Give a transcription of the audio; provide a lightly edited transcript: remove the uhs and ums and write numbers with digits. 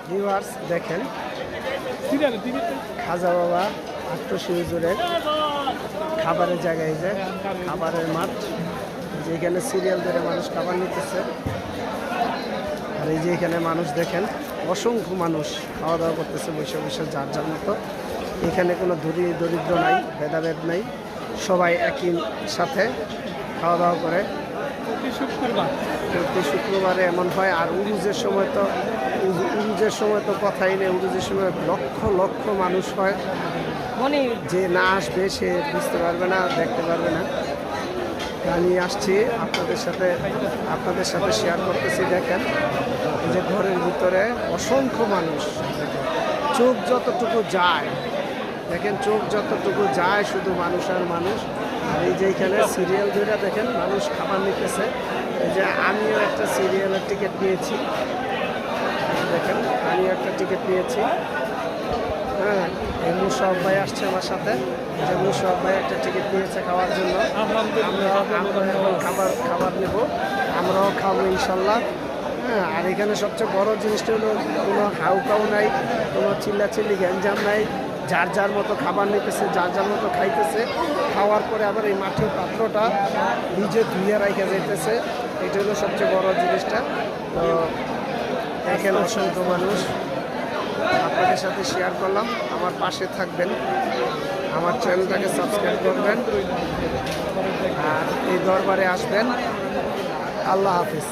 Viewers দেখেন খাজা বাবা আট্টশি হুজুরের খাবারের জায়গায় যে খাবারের মাঠ, যেখানে সিরিয়াল ধরে মানুষ খাবার নিতেছে। আর এই যে এখানে মানুষ দেখেন অসংখ্য মানুষ খাওয়া দাওয়া করতেছে বসে বসে যার যার মতো। এখানে কোনো দরিদ্র নাই, ভেদাভেদ নাই, সবাই একই সাথে খাওয়া দাওয়া করে। প্রতি শুক্রবারে এমন হয়। আর উরুজের সময় তো কথাই নেই। উরুজের সময় লক্ষ লক্ষ মানুষ হয়, যে না আসবে সে বুঝতে পারবে না, দেখতে পারবে না। আমি আসছি আপনাদের সাথে শেয়ার করতেছি। দেখেন এই যে ঘরের ভিতরে অসংখ্য মানুষ, চোখ যতটুকু যায় দেখেন, চোখ যতটুকু যায় শুধু মানুষ আর মানুষ। আর এই যে এখানে সিরিয়াল ধরে দেখেন মানুষ খাবার নিতেছে। এই যে আমিও একটা সিরিয়ালের টিকিট নিয়েছি, দেখেন আমিও একটা টিকিট নিয়েছি। হ্যাঁ, এই মুশারফ ভাই আসছে আমার সাথে, যে মুশারফ ভাই একটা টিকিট নিয়েছে খাওয়ার জন্য। আমরা খাবার নেব, আমরাও খাবো ইনশাল্লাহ। হ্যাঁ, আর এখানে সবচেয়ে বড় জিনিসটা হলো কোনো হাউকাউ নাই, কোনো চিল্লাচিল্লি গ্যাঞ্জাম নাই। যার যার মতো খাবার নিতেছে, যার যার মতো খাইতেছে। খাওয়ার পরে আবার এই মাটির পাত্রটা নিজে ধুয়ে রাখা যাইতেছে। এটা হলো সবচেয়ে বড় জিনিসটা। তো এখানে অসংখ্য মানুষ, আপনাদের সাথে শেয়ার করলাম। আমার পাশে থাকবেন, আমার চ্যানেলটাকে সাবস্ক্রাইব করবেন, আর এই দরবারে আসবেন। আল্লাহ হাফিজ।